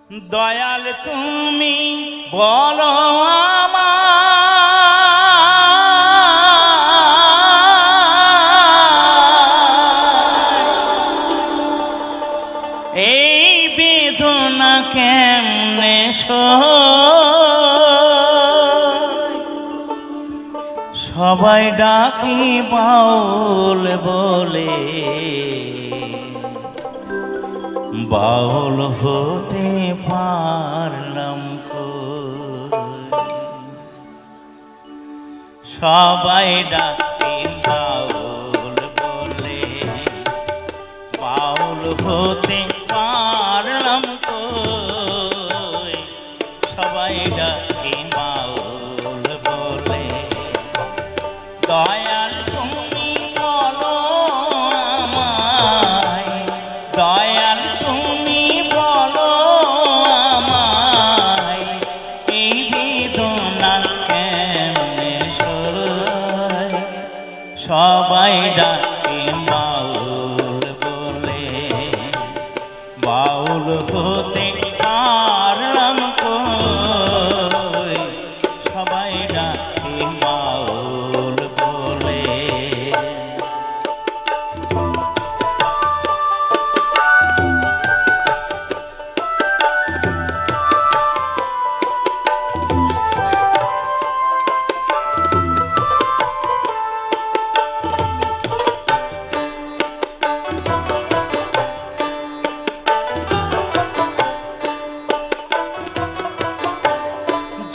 দয়াল তুমি বলো আমার এই বেদনা কেমনে সবাই ডাকি বাউল বলে বাউল হতে পারলাম সবাই ডাকি বাউল বলে বাউল হতে পারলাম সবাই ডাকি বাউল বলে দয়াল তুমি বলো আমায় দয়াল তুমি বলো আমায় এই বেদনা কেমনে সবাই ডাকে বাউল বলে বাউল হতে পারলাম সবাই ডাকে বাউল বলে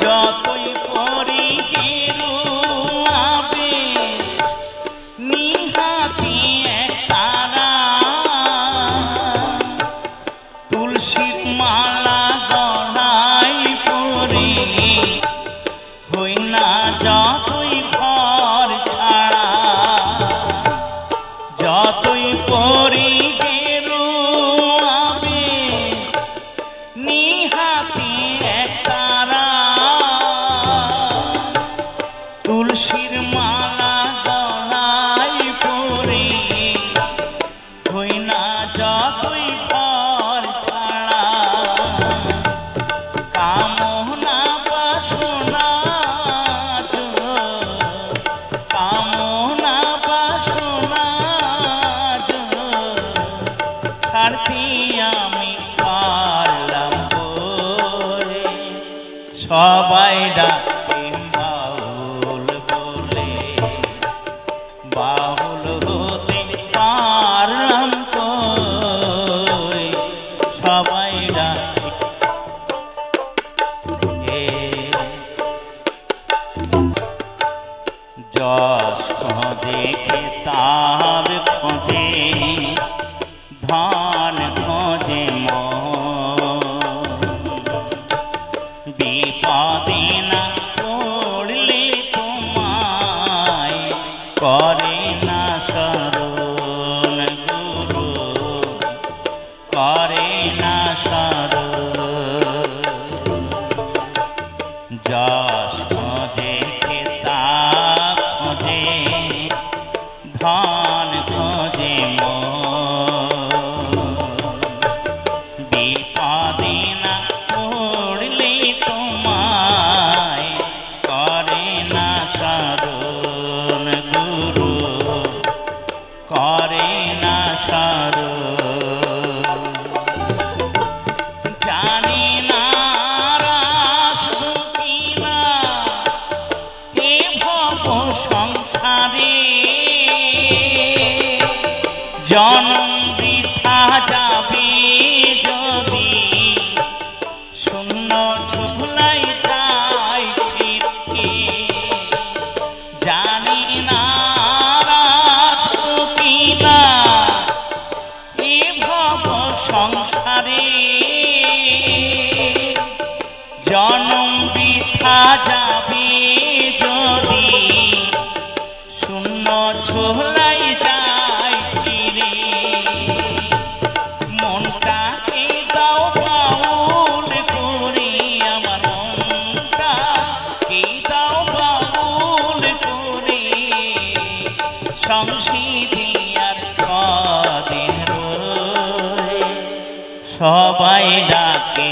যতই পরি গেরু আবেশ নিহাতি তারা তুলসীর মালা গলায় পরি হই না যতই ভর ছাড়া যতই পরি গেরু আবেশ নিহাতি তারা তুলসীর মালা গলায় পরি হই না যতই ভর ছাড়া কামনা বাসনা কামনা বাসনা ছাড়তে আমি পারলাম সবাই ডাকে বাউল বলে বাউল হতে পারলাম সবাই ডাকে যশ খোঁজে খেতাব খোঁজে ধান খোঁজে বিপদে না পড়লে তোমায় করে না শরণ গুরু করে না শরণ যশ খোঁজে খেতাব খোঁজে ধান খোঁজে বিপদে না পড়লে তোমায় করে না শরণ গুরু করে না শরণ জানি না আসবো কিনা এ ভব সংসারে জনম বৃথা যাবে যদি শূন্য ঝুলাই যাই ফিরে জানি না আসবো কিনা এ ভব সংসারে জনম বৃথা যাবে যদি শূন্য ঝোলাই যায় ফিরে মনটাকে দাও বাউল করে আমার মনটাকে দাও বাউল করে সংসিধি আর কদিন সবাই ডাকে